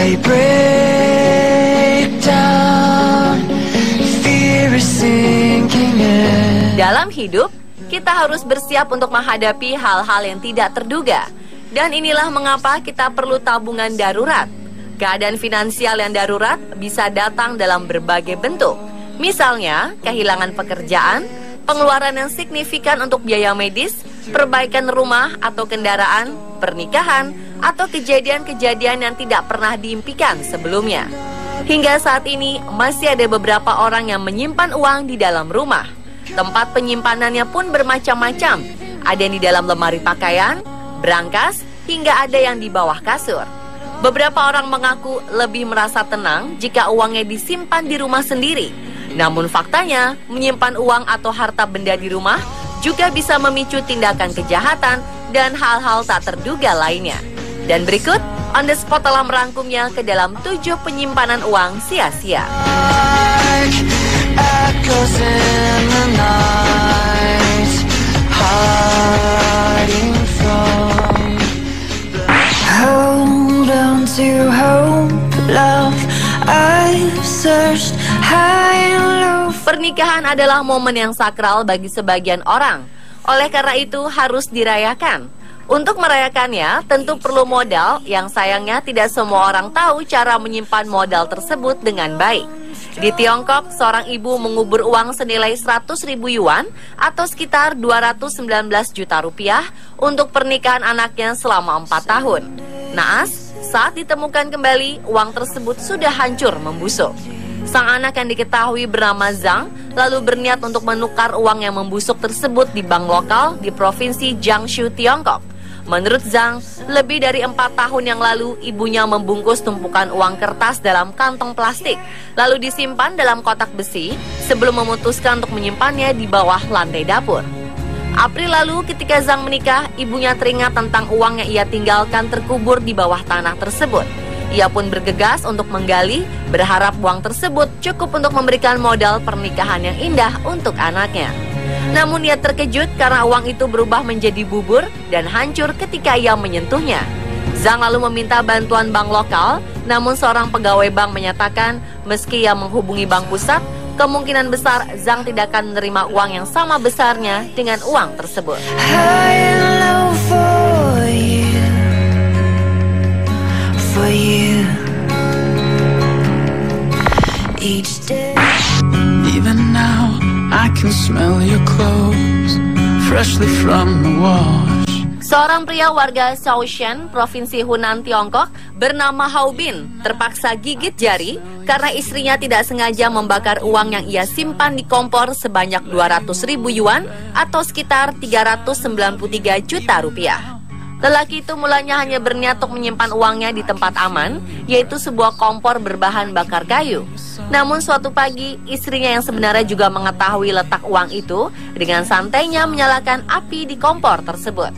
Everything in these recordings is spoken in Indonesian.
I break down, fear is sinking in. Dalam hidup, kita harus bersiap untuk menghadapi hal-hal yang tidak terduga. Dan inilah mengapa kita perlu tabungan darurat. Keadaan finansial yang darurat bisa datang dalam berbagai bentuk. Misalnya, kehilangan pekerjaan, pengeluaran yang signifikan untuk biaya medis, perbaikan rumah atau kendaraan, pernikahan, atau kejadian-kejadian yang tidak pernah diimpikan sebelumnya. Hingga saat ini, masih ada beberapa orang yang menyimpan uang di dalam rumah. Tempat penyimpanannya pun bermacam-macam. Ada yang di dalam lemari pakaian, berangkas, hingga ada yang di bawah kasur. Beberapa orang mengaku lebih merasa tenang jika uangnya disimpan di rumah sendiri. Namun faktanya, menyimpan uang atau harta benda di rumah juga bisa memicu tindakan kejahatan dan hal-hal tak terduga lainnya. Dan berikut, On The Spot telah merangkumnya ke dalam 7 penyimpanan uang sia-sia. Echoes in the night, hiding from hold on to hope, love. I've searched high and low. Pernikahan adalah momen yang sakral bagi sebagian orang. Oleh karena itu harus dirayakan. Untuk merayakannya tentu perlu modal yang sayangnya tidak semua orang tahu cara menyimpan modal tersebut dengan baik. Di Tiongkok, seorang ibu mengubur uang senilai 100.000 yuan atau sekitar 219 juta rupiah untuk pernikahan anaknya selama 4 tahun. Naas, saat ditemukan kembali, uang tersebut sudah hancur membusuk. Sang anak yang diketahui bernama Zhang lalu berniat untuk menukar uang yang membusuk tersebut di bank lokal di provinsi Jiangsu, Tiongkok. Menurut Zhang, lebih dari 4 tahun yang lalu ibunya membungkus tumpukan uang kertas dalam kantong plastik, lalu disimpan dalam kotak besi sebelum memutuskan untuk menyimpannya di bawah lantai dapur. April lalu ketika Zhang menikah, ibunya teringat tentang uang yang ia tinggalkan terkubur di bawah tanah tersebut. Ia pun bergegas untuk menggali, berharap uang tersebut cukup untuk memberikan modal pernikahan yang indah untuk anaknya. Namun ia terkejut karena uang itu berubah menjadi bubur dan hancur ketika ia menyentuhnya. Zhang lalu meminta bantuan bank lokal, namun seorang pegawai bank menyatakan meski ia menghubungi bank pusat, kemungkinan besar Zhang tidak akan menerima uang yang sama besarnya dengan uang tersebut. High and low for you, for you. Each day, even now, I can smell your clothes, freshly from the wash. Seorang pria warga Shaoxian, Provinsi Hunan, Tiongkok, bernama Hao Bin, terpaksa gigit jari karena istrinya tidak sengaja membakar uang yang ia simpan di kompor sebanyak 200.000 yuan atau sekitar 393 juta rupiah. Lelaki itu mulanya hanya berniat untuk menyimpan uangnya di tempat aman, yaitu sebuah kompor berbahan bakar kayu. Namun suatu pagi, istrinya yang sebenarnya juga mengetahui letak uang itu, dengan santainya menyalakan api di kompor tersebut.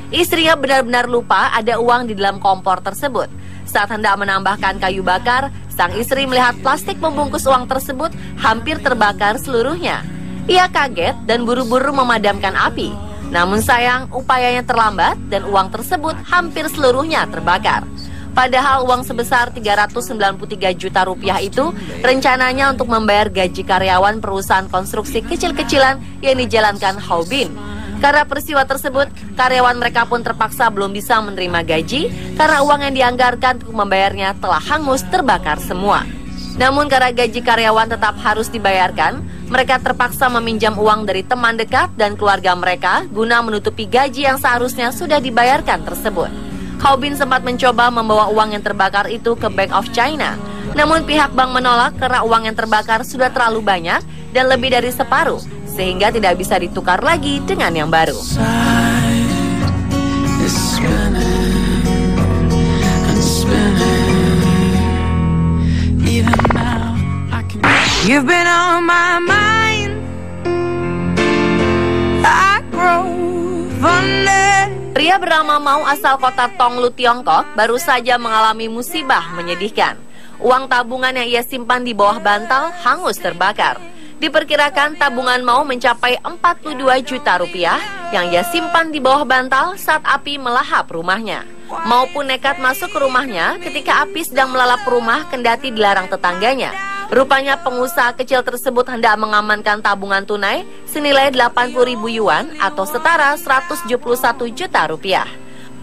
Istrinya benar-benar lupa ada uang di dalam kompor tersebut. Saat hendak menambahkan kayu bakar, sang istri melihat plastik pembungkus uang tersebut hampir terbakar seluruhnya. Ia kaget dan buru-buru memadamkan api. Namun sayang, upayanya terlambat dan uang tersebut hampir seluruhnya terbakar. Padahal uang sebesar 393 juta rupiah itu rencananya untuk membayar gaji karyawan perusahaan konstruksi kecil-kecilan yang dijalankan Hao Bin. Karena peristiwa tersebut, karyawan mereka pun terpaksa belum bisa menerima gaji karena uang yang dianggarkan untuk membayarnya telah hangus terbakar semua. Namun karena gaji karyawan tetap harus dibayarkan, mereka terpaksa meminjam uang dari teman dekat dan keluarga mereka guna menutupi gaji yang seharusnya sudah dibayarkan tersebut. Hao Bin sempat mencoba membawa uang yang terbakar itu ke Bank of China. Namun pihak bank menolak karena uang yang terbakar sudah terlalu banyak dan lebih dari separuh, sehingga tidak bisa ditukar lagi dengan yang baru. You've been on my mind. I grow fonder. Pria bernama Mao asal kota Tonglu, Tiongkok, baru saja mengalami musibah menyedihkan. Uang tabungan yang ia simpan di bawah bantal hangus terbakar. Diperkirakan tabungan Mao mencapai 42 juta rupiah yang ia simpan di bawah bantal saat api melahap rumahnya. Mao pun nekat masuk ke rumahnya ketika api sedang melalap rumah kendati dilarang tetangganya. Rupanya pengusaha kecil tersebut hendak mengamankan tabungan tunai senilai 80.000 yuan atau setara 171 juta rupiah.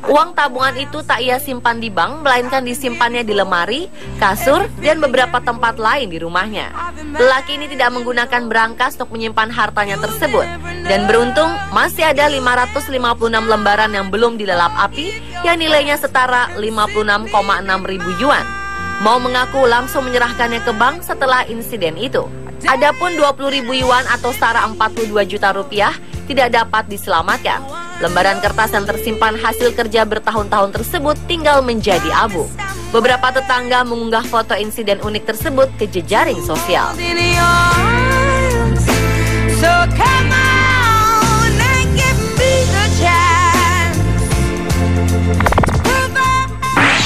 Uang tabungan itu tak ia simpan di bank, melainkan disimpannya di lemari, kasur, dan beberapa tempat lain di rumahnya. Lelaki ini tidak menggunakan berangkas untuk menyimpan hartanya tersebut. Dan beruntung, masih ada 556 lembaran yang belum dilalap api, yang nilainya setara 56,6 ribu yuan. Mao mengaku langsung menyerahkannya ke bank setelah insiden itu. Adapun 20.000 yuan atau setara 42 juta rupiah tidak dapat diselamatkan. Lembaran kertas yang tersimpan hasil kerja bertahun-tahun tersebut tinggal menjadi abu. Beberapa tetangga mengunggah foto insiden unik tersebut ke jejaring sosial.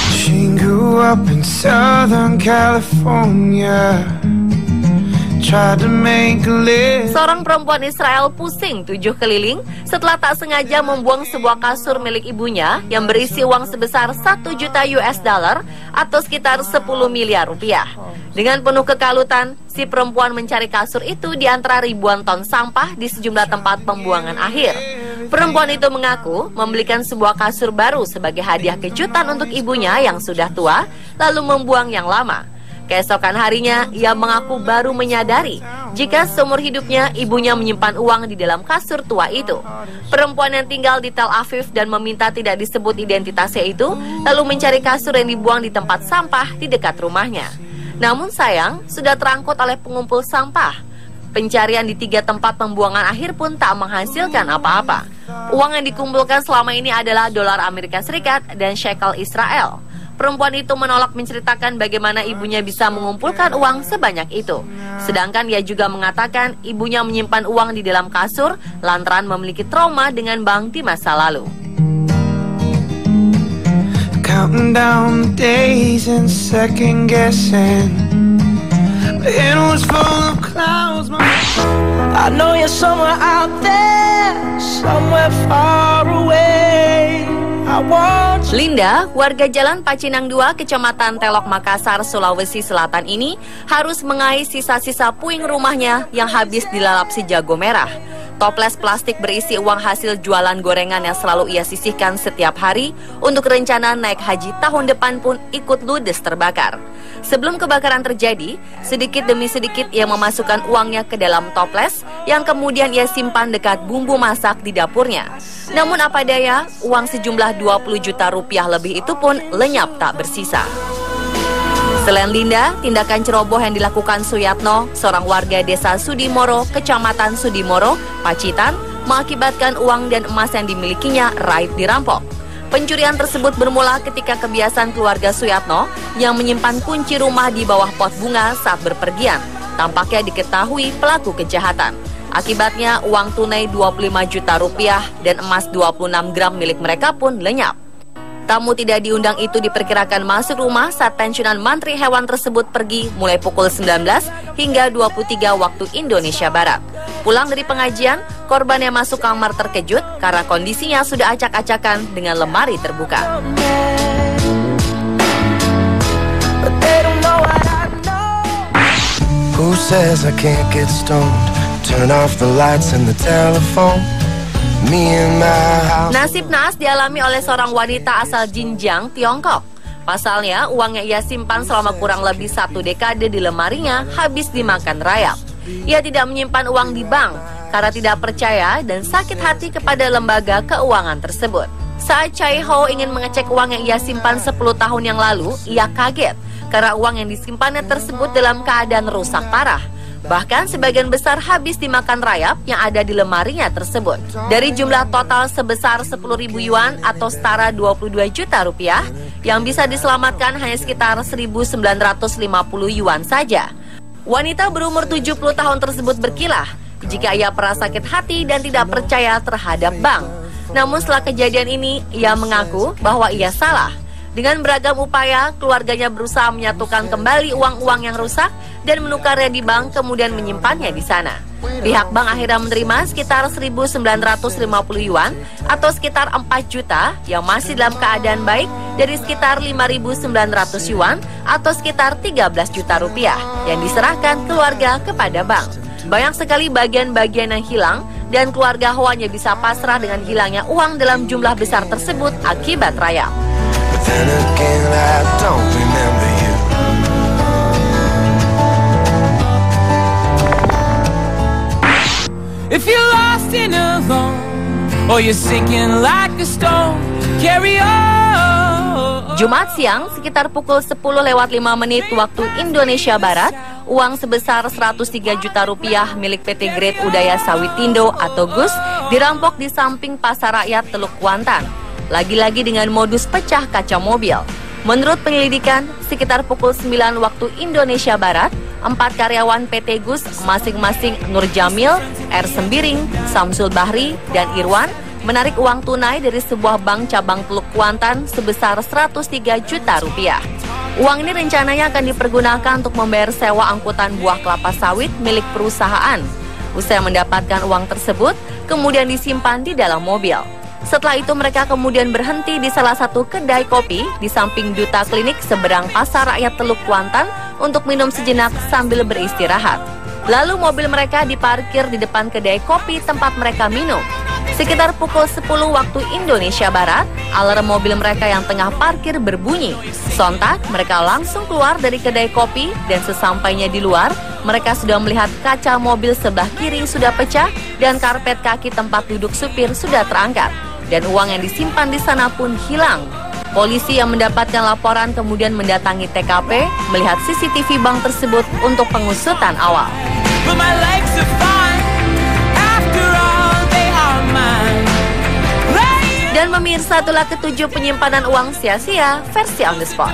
She grew up in Southern California. Seorang perempuan Israel pusing 7 keliling setelah tak sengaja membuang sebuah kasur milik ibunya yang berisi uang sebesar 1 juta US dollar atau sekitar 10 miliar rupiah. Dengan penuh kekalutan, si perempuan mencari kasur itu di antara ribuan ton sampah di sejumlah tempat pembuangan akhir. Perempuan itu mengaku membelikan sebuah kasur baru sebagai hadiah kejutan untuk ibunya yang sudah tua, lalu membuang yang lama. Keesokan harinya, ia mengaku baru menyadari jika seumur hidupnya ibunya menyimpan uang di dalam kasur tua itu. Perempuan yang tinggal di Tel Aviv dan meminta tidak disebut identitasnya itu, lalu mencari kasur yang dibuang di tempat sampah di dekat rumahnya. Namun sayang, sudah terangkut oleh pengumpul sampah. Pencarian di 3 tempat pembuangan akhir pun tak menghasilkan apa-apa. Uang yang dikumpulkan selama ini adalah dolar Amerika Serikat dan shekel Israel. Perempuan itu menolak menceritakan bagaimana ibunya bisa mengumpulkan uang sebanyak itu. Sedangkan ia juga mengatakan ibunya menyimpan uang di dalam kasur lantaran memiliki trauma dengan bank di masa lalu. Counting down days and second guessing. It was full of clouds. I know you're somewhere out there, somewhere far away. Linda, warga Jalan Pacinang 2, Kecamatan Telok Makassar, Sulawesi Selatan ini harus mengais sisa-sisa puing rumahnya yang habis dilalap si jago merah. Toples plastik berisi uang hasil jualan gorengan yang selalu ia sisihkan setiap hari untuk rencana naik haji tahun depan pun ikut ludes terbakar. Sebelum kebakaran terjadi, sedikit demi sedikit ia memasukkan uangnya ke dalam toples yang kemudian ia simpan dekat bumbu masak di dapurnya. Namun apa daya, uang sejumlah 20 juta rupiah lebih itu pun lenyap tak bersisa. Selain Linda, tindakan ceroboh yang dilakukan Suyatno, seorang warga desa Sudimoro, Kecamatan Sudimoro, Pacitan, mengakibatkan uang dan emas yang dimilikinya raib dirampok. Pencurian tersebut bermula ketika kebiasaan keluarga Suyatno yang menyimpan kunci rumah di bawah pot bunga saat berpergian. Tampaknya diketahui pelaku kejahatan. Akibatnya uang tunai 25 juta rupiah dan emas 26 gram milik mereka pun lenyap. Tamu tidak diundang itu diperkirakan masuk rumah saat pensiunan mantri hewan tersebut pergi mulai pukul 19 hingga 23 waktu Indonesia Barat. Pulang dari pengajian, korban yang masuk kamar terkejut karena kondisinya sudah acak-acakan dengan lemari terbuka. Who says I can't get stoned? Turn off the lights and the telephone. Nasib naas dialami oleh seorang wanita asal Jinjiang, Tiongkok. Pasalnya, uang yang ia simpan selama kurang lebih 1 dekade di lemarinya habis dimakan rayap. Ia tidak menyimpan uang di bank karena tidak percaya dan sakit hati kepada lembaga keuangan tersebut. Saat Chai Ho ingin mengecek uang yang ia simpan 10 tahun yang lalu, ia kaget karena uang yang disimpannya tersebut dalam keadaan rusak parah. Bahkan sebagian besar habis dimakan rayap yang ada di lemarinya tersebut. Dari jumlah total sebesar 10.000 yuan atau setara 22 juta rupiah, yang bisa diselamatkan hanya sekitar 1.950 yuan saja. Wanita berumur 70 tahun tersebut berkilah jika ia pernah sakit hati dan tidak percaya terhadap bank. Namun setelah kejadian ini, ia mengaku bahwa ia salah. Dengan beragam upaya, keluarganya berusaha menyatukan kembali uang-uang yang rusak dan menukarnya di bank, kemudian menyimpannya di sana. Pihak bank akhirnya menerima sekitar 1.950 yuan atau sekitar 4 juta yang masih dalam keadaan baik dari sekitar 5.900 yuan atau sekitar 13 juta rupiah yang diserahkan keluarga kepada bank. Banyak sekali bagian-bagian yang hilang dan keluarga Ho hanya bisa pasrah dengan hilangnya uang dalam jumlah besar tersebut akibat rayap. If you're lost and alone, or you're sinking like a stone, carry on. Jumat siang, sekitar pukul 10:05 waktu Indonesia Barat, uang sebesar 103 juta rupiah milik PT Great Udaya Sawitindo atau GUS dirampok di samping Pasar Rakyat Teluk Kuantan. Lagi-lagi dengan modus pecah kaca mobil. Menurut penyelidikan, sekitar pukul 9 waktu Indonesia Barat, 4 karyawan PT GUS masing-masing Nur Jamil, R. Sembiring, Samsul Bahri, dan Irwan menarik uang tunai dari sebuah bank cabang Teluk Kuantan sebesar 103 juta rupiah. Uang ini rencananya akan dipergunakan untuk membayar sewa angkutan buah kelapa sawit milik perusahaan. Usai mendapatkan uang tersebut, kemudian disimpan di dalam mobil. Setelah itu mereka kemudian berhenti di salah satu kedai kopi di samping Duta Klinik seberang Pasar Rakyat Teluk Kuantan untuk minum sejenak sambil beristirahat. Lalu mobil mereka diparkir di depan kedai kopi tempat mereka minum. Sekitar pukul 10 waktu Indonesia Barat, alarm mobil mereka yang tengah parkir berbunyi. Sontak, mereka langsung keluar dari kedai kopi dan sesampainya di luar, mereka sudah melihat kaca mobil sebelah kiri sudah pecah dan karpet kaki tempat duduk supir sudah terangkat. Dan uang yang disimpan di sana pun hilang. Polisi yang mendapatkan laporan kemudian mendatangi TKP, melihat CCTV bank tersebut untuk pengusutan awal. Dan pemirsa, itulah ketujuh penyimpanan uang sia-sia versi On The Spot.